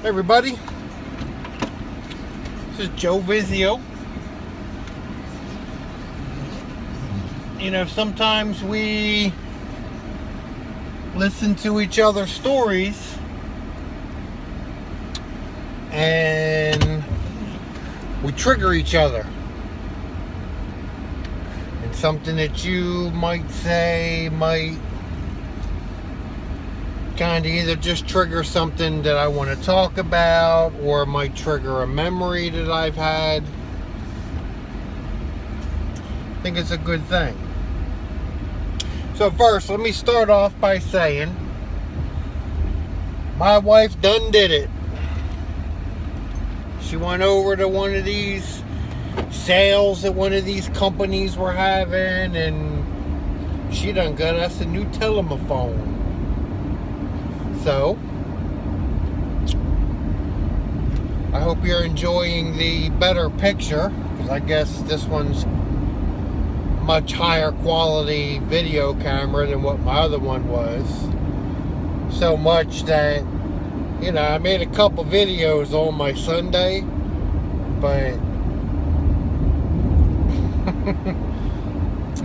Everybody, this is Joe Vizio. You know, sometimes we listen to each other's stories and we trigger each other. And something that you might say might kind of either just trigger something that I want to talk about, or might trigger a memory that I've had. I think it's a good thing. So first, let me start off by saying my wife done did it. She went over to one of these sales that one of these companies were having, and she done got us a new telephone. So, I hope you're enjoying the better picture, because I guess this one's much higher quality video camera than what my other one was. So much that, you know, I made a couple videos on my Sunday, but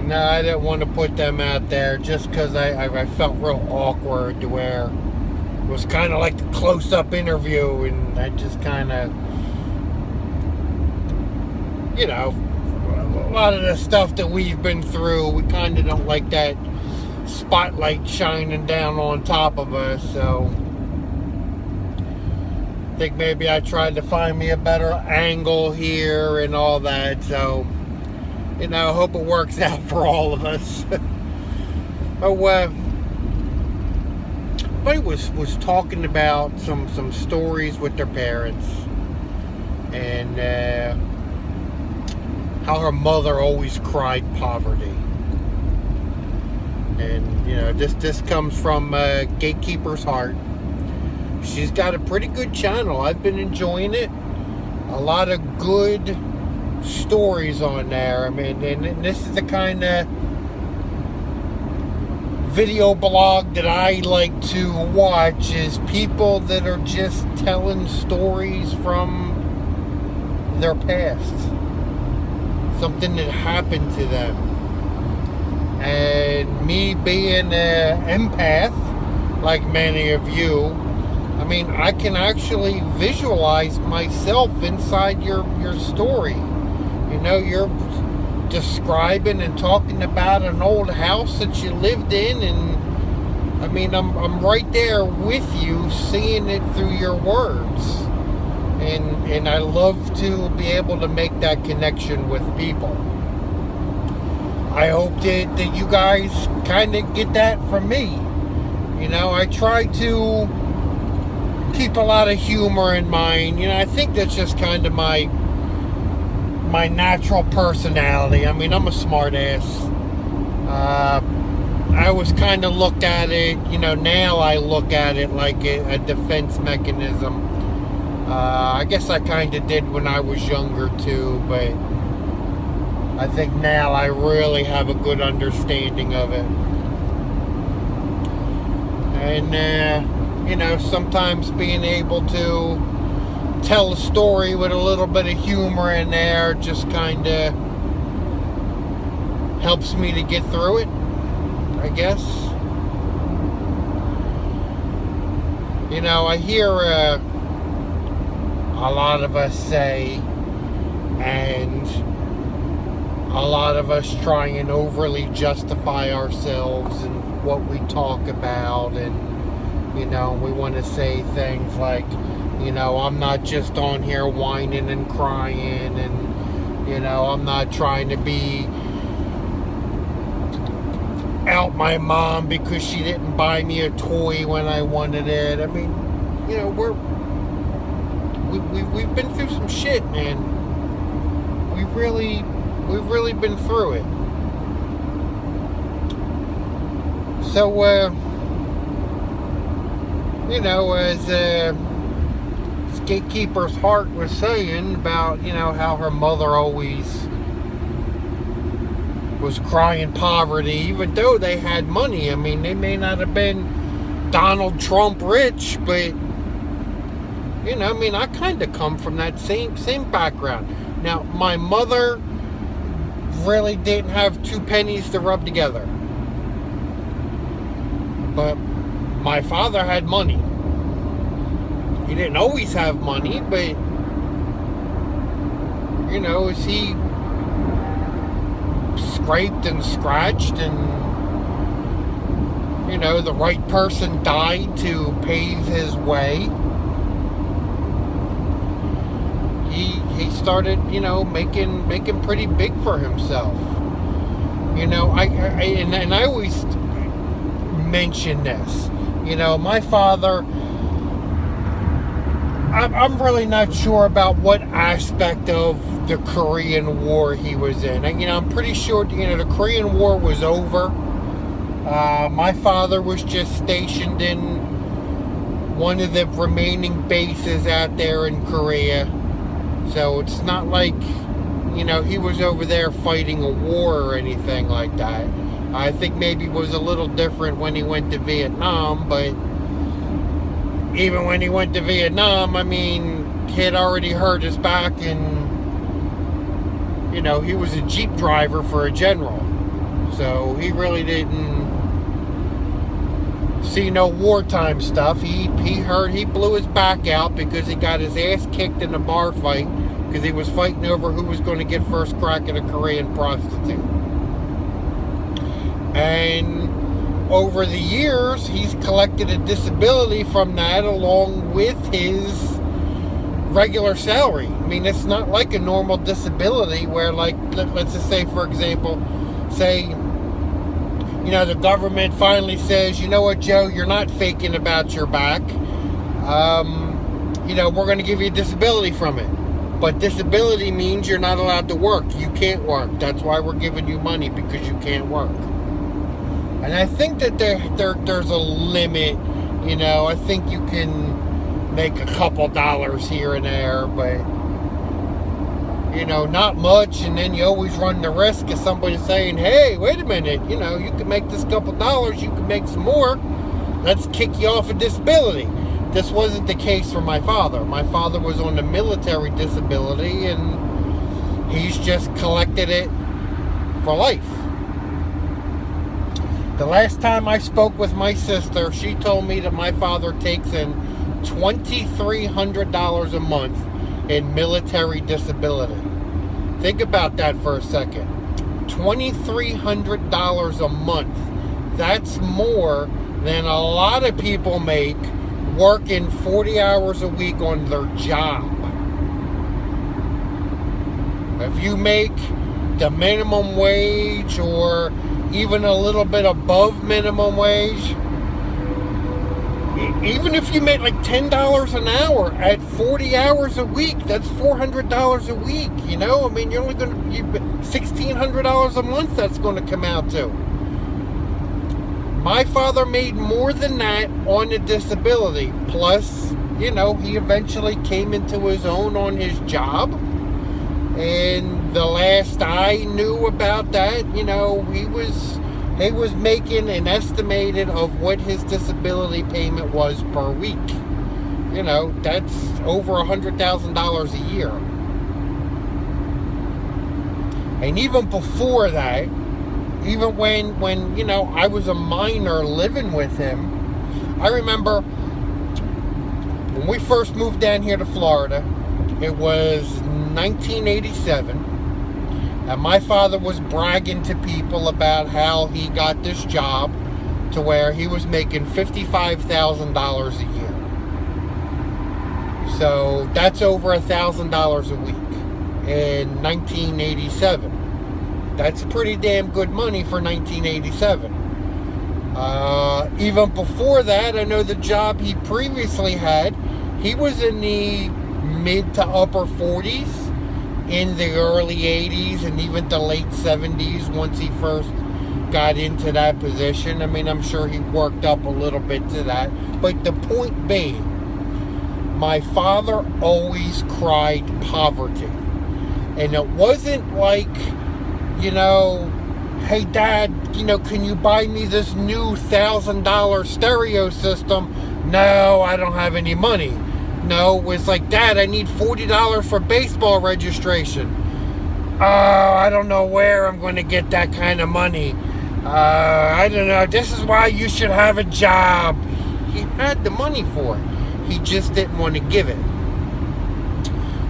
no, I didn't want to put them out there just because I felt real awkward to where it was kind of like a close-up interview, and I just kind of, you know, a lot of the stuff that we've been through, we kind of don't like that spotlight shining down on top of us. So I think maybe I tried to find me a better angle here and all that. So, you know, I hope it works out for all of us. Somebody was talking about some stories with their parents, and how her mother always cried poverty. And, you know, this comes from Gatekeeper's Heart. She's got a pretty good channel. I've been enjoying it. A lot of good stories on there. I mean, and this is the kind of video blog that I like to watch, is people that are just telling stories from their past, something that happened to them. And me being an empath, like many of you, I mean, I can actually visualize myself inside your story. You know, you're describing and talking about an old house that you lived in, and I mean, I'm right there with you, seeing it through your words, and I love to be able to make that connection with people. I hope that you guys kind of get that from me. You know, I try to keep a lot of humor in mind. You know, I think that's just kind of my natural personality. I mean, I'm a smart ass. I always kind of looked at it, you know, now I look at it like a defense mechanism. I guess I kind of did when I was younger too, but I think now I really have a good understanding of it. And, you know, sometimes being able to tell a story with a little bit of humor in there just kind of helps me to get through it, I guess. You know, I hear a lot of us say, and a lot of us try and overly justify ourselves and what we talk about, and, you know, we want to say things like, you know, I'm not just on here whining and crying, and, you know, I'm not trying to be out my mom because she didn't buy me a toy when I wanted it. I mean, you know, we've been through some shit, man. We've really been through it. So, you know, as Gatekeeper's Heart was saying about, you know, how her mother always was crying poverty, even though they had money. I mean, they may not have been Donald Trump rich, but You know, I mean, I kind of come from that same background. Now, my mother really didn't have two pennies to rub together. But my father had money. He didn't always have money, but, you know, as he scraped and scratched and, you know, the right person died to pave his way, he started, you know, making pretty big for himself. You know, I always mention this. You know, my father, I'm really not sure about what aspect of the Korean War he was in. And, you know, I'm pretty sure, you know, the Korean War was over. My father was just stationed in one of the remaining bases out there in Korea. So it's not like, you know, he was over there fighting a war or anything like that. I think maybe it was a little different when he went to Vietnam, but even when he went to Vietnam, I mean, he had already hurt his back, and, you know, he was a Jeep driver for a general. So he really didn't see no wartime stuff. He blew his back out because he got his ass kicked in a bar fight because he was fighting over who was going to get first crack at a Korean prostitute. And over the years, he's collected a disability from that along with his regular salary. I mean, it's not like a normal disability where, like, let's just say, for example, you know, the government finally says, you know what, Joe, you're not faking about your back. You know, we're going to give you a disability from it. But disability means you're not allowed to work. You can't work. That's why we're giving you money, because you can't work. And I think that there's a limit. You know, I think you can make a couple dollars here and there, but, you know, not much. And then you always run the risk of somebody saying, hey, wait a minute, you know, you can make this couple dollars, you can make some more, let's kick you off a disability. This wasn't the case for my father. My father was on a military disability, and he's just collected it for life. The last time I spoke with my sister, she told me that my father takes in $2,300 a month in military disability. Think about that for a second. $2,300 a month. That's more than a lot of people make working 40 hours a week on their job. If you make the minimum wage or even a little bit above minimum wage, even if you make like $10 an hour at 40 hours a week, that's $400 a week, you know? I mean, you're only going to, $1,600 a month that's going to come out to. My father made more than that on a disability. Plus, you know, he eventually came into his own on his job. And the last I knew about that, you know, he was making an estimated of what his disability payment was per week. You know, that's over $100,000 a year. And even before that, even when you know, I was a minor living with him, I remember when we first moved down here to Florida, it was 1987, and my father was bragging to people about how he got this job to where he was making $55,000 a year. So that's over $1,000 a week in 1987. That's pretty damn good money for 1987. Even before that, I know the job he previously had, he was in the mid to upper 40s, in the early 80s, and even the late 70s once he first got into that position. I mean, I'm sure he worked up a little bit to that. But the point being, my father always cried poverty. And it wasn't like, you know, hey, Dad, you know, can you buy me this new $1,000 stereo system? No, I don't have any money. No, it was like, Dad, I need $40 for baseball registration. Oh, I don't know where I'm going to get that kind of money. I don't know. This is why you should have a job. He had the money for it. He just didn't want to give it.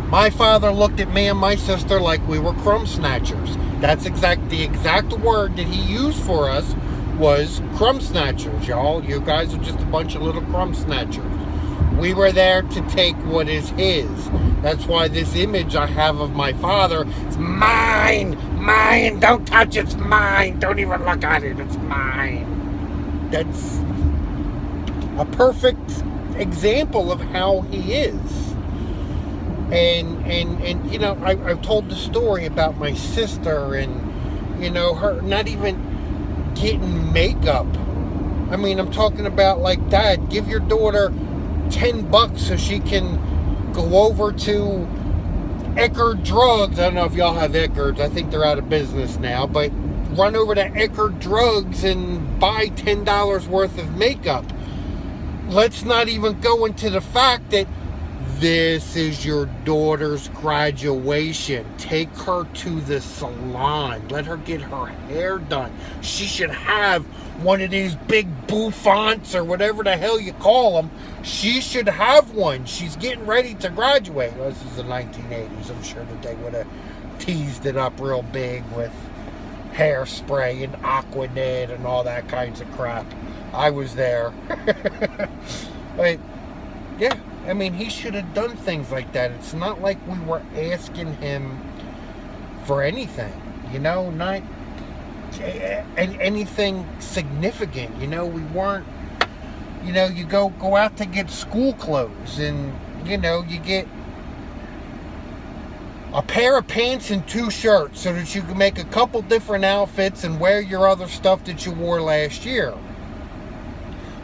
My father looked at me and my sister like we were crumb snatchers. That's the exact word that he used for us was crumb snatchers, y'all. You guys are just a bunch of little crumb snatchers. We were there to take what is his. That's why this image I have of my father, it's mine, mine, don't touch it, it's mine, don't even look at it, it's mine. That's a perfect example of how he is. And you know, I've told the story about my sister and, you know, her not even getting makeup. I mean, I'm talking about like, Dad, give your daughter $10 so she can go over to Eckerd Drugs. I don't know if y'all have Eckerd's. I think they're out of business now. But run over to Eckerd Drugs and buy $10 worth of makeup. Let's not even go into the fact that this is your daughter's graduation. Take her to the salon. Let her get her hair done. She should have one of these big bouffants or whatever the hell you call them. She should have one. She's getting ready to graduate. Well, this is the 1980s. I'm sure that they would have teased it up real big with hairspray and Aquanet and all that kinds of crap. I was there. But yeah, I mean, he should have done things like that. It's not like we were asking him for anything, you know, not anything significant. You know, we weren't, you know, you go out to get school clothes and, you know, you get a pair of pants and 2 shirts so that you can make a couple different outfits and wear your other stuff that you wore last year.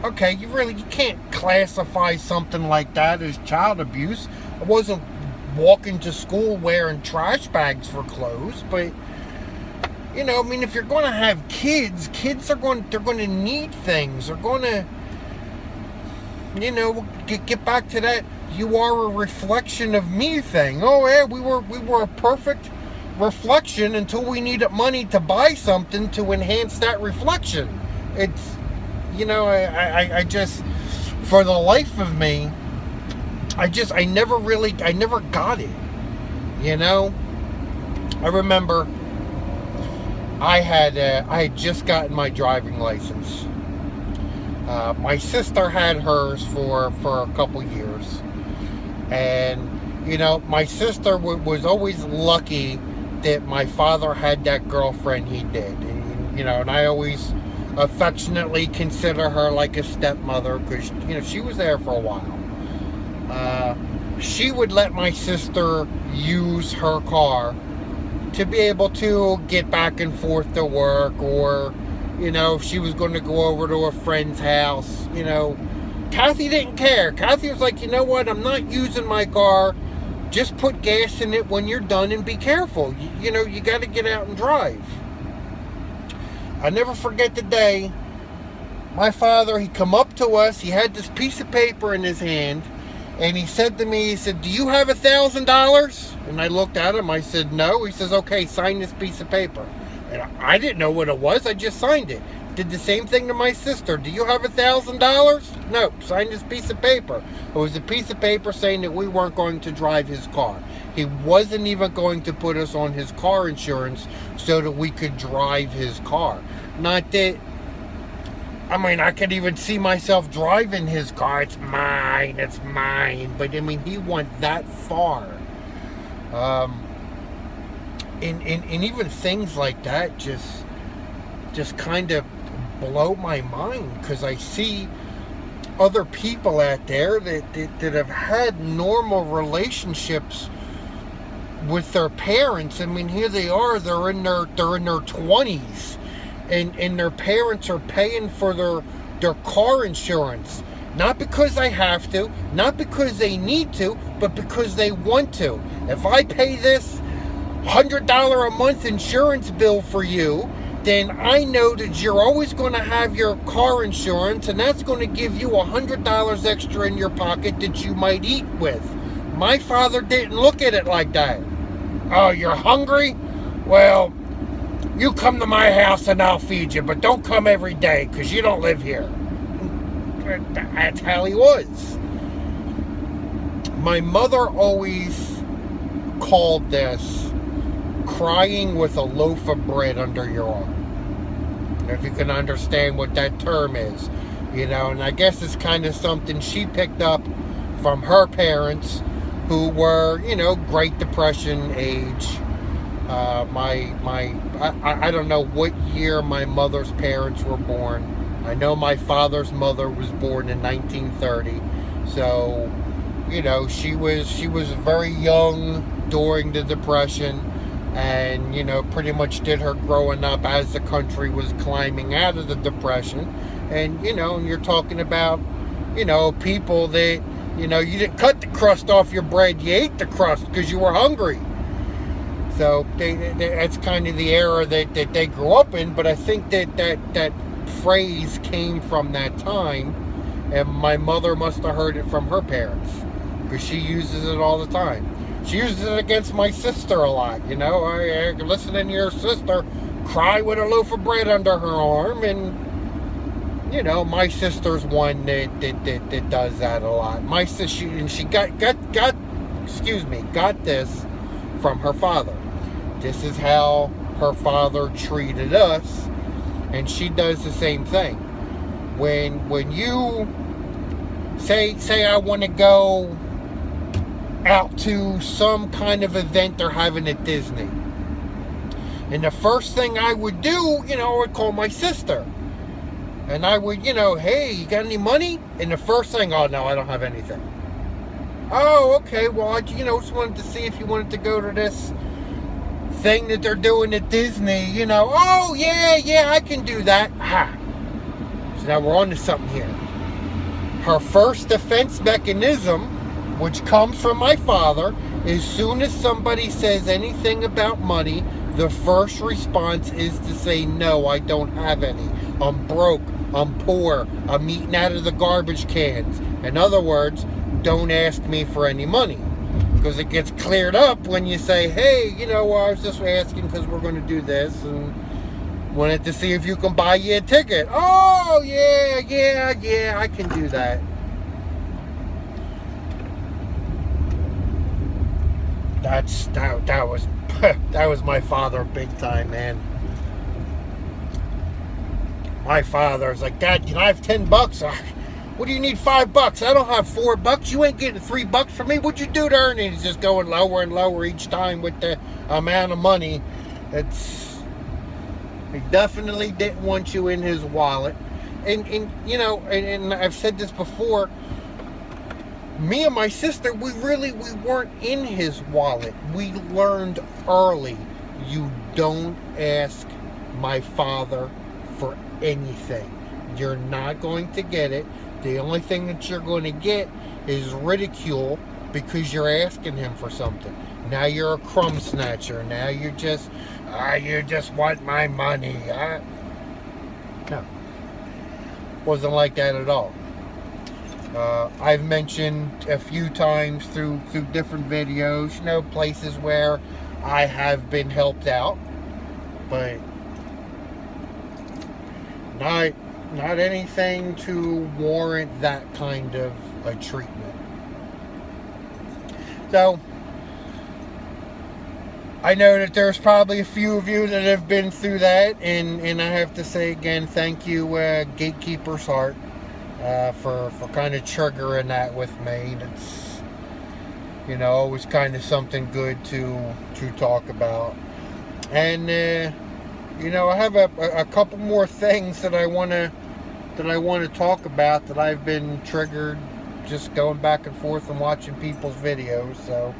Okay, you can't classify something like that as child abuse. I wasn't walking to school wearing trash bags for clothes, but, you know, I mean, if you're going to have kids are going to need things. They're going to, you know, get back to that you are a reflection of me thing. Oh yeah, we were a perfect reflection until we needed money to buy something to enhance that reflection. It's, you know, I just, for the life of me, I never got it, you know. I remember I had just gotten my driving license. My sister had hers for a couple years, and, you know, my sister was always lucky that my father had that girlfriend he did, and, you know, and I always affectionately consider her like a stepmother because, you know, she was there for a while. She would let my sister use her car to be able to get back and forth to work, or, you know, if she was going to go over to a friend's house, you know. Kathy didn't care. Kathy was like, you know what, I'm not using my car. Just put gas in it when you're done and be careful. You know, you got to get out and drive. I never forget the day my father, he come up to us, he had this piece of paper in his hand, and he said to me, he said, do you have $1,000? And I looked at him, I said, no. He says, okay, sign this piece of paper. And I didn't know what it was, I just signed it. Did the same thing to my sister. Do you have $1,000? No, sign this piece of paper. It was a piece of paper saying that we weren't going to drive his car. He wasn't even going to put us on his car insurance so that we could drive his car. Not that, I mean, I could even see myself driving his car. It's mine. But, I mean, he went that far. And even things like that just kind of blow my mind, because I see other people out there that have had normal relationships with their parents. I mean, here they are, they're in their 20s, and their parents are paying for their car insurance, not because they have to, not because they need to, but because they want to. If I pay this $100 a month insurance bill for you, then I know that you're always going to have your car insurance, and that's going to give you $100 extra in your pocket that you might eat with. My father didn't look at it like that. Oh, you're hungry? Well, you come to my house and I'll feed you, but don't come every day because you don't live here. That's how he was. My mother always called this crying with a loaf of bread under your arm. If you can understand what that term is. And I guess it's kind of something she picked up from her parents who were, Great Depression age. I don't know what year my mother's parents were born. I know my father's mother was born in 1930. So, she was very young during the Depression, and, pretty much did her growing up as the country was climbing out of the Depression. And, you're talking about, people that, you didn't cut the crust off your bread, you ate the crust because you were hungry. So that's kind of the era that they grew up in. But I think that phrase came from that time, and my mother must have heard it from her parents, because she uses it all the time. She uses it against my sister a lot. Listening to your sister cry with a loaf of bread under her arm, and my sister's one that does that a lot. My sister, and she got this from her father. This is how her father treated us, and she does the same thing. When you say I want to go out to some kind of event they're having at Disney, and the first thing I would do, I would call my sister, and I would, hey, you got any money? And the first thing, oh no, I don't have anything. Oh, okay, well, I just wanted to see if you wanted to go to this thing that they're doing at Disney, oh, yeah, I can do that. Ha. So now we're on to something here. Her first defense mechanism, which comes from my father, as soon as somebody says anything about money, the first response is to say, no, I don't have any. I'm broke. I'm poor. I'm eating out of the garbage cans. In other words, don't ask me for any money. Because it gets cleared up when you say, hey, I was just asking because we're going to do this, and wanted to see if you can buy you a ticket. Oh, yeah, I can do that. That was my father big time, man. My father's like, Dad, I have $10. What do you need $5? I don't have $4. You ain't getting $3 from me. What'd you do to earn it? He's just going lower and lower each time with the amount of money. He definitely didn't want you in his wallet. And I've said this before. Me and my sister, we weren't in his wallet. We learned early, you don't ask my father for anything. You're not going to get it. The only thing that you're going to get is ridicule because you're asking him for something. Now you're a crumb snatcher. Now you're just, you just want my money. No. Wasn't like that at all. I've mentioned a few times through different videos, places where I have been helped out, but not anything to warrant that kind of a treatment. So, I know that there's probably a few of you that have been through that, and I have to say again, thank you, Gatekeeper's Heart, for kind of triggering that with me. It's, always kind of something good to talk about. And, I have a couple more things that I want to talk about that I've been triggered just going back and forth and watching people's videos. So,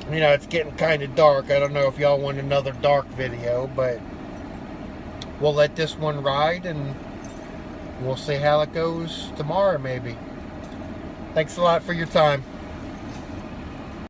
it's getting kind of dark. I don't know if y'all want another dark video, but we'll let this one ride and we'll see how it goes tomorrow maybe. Thanks a lot for your time.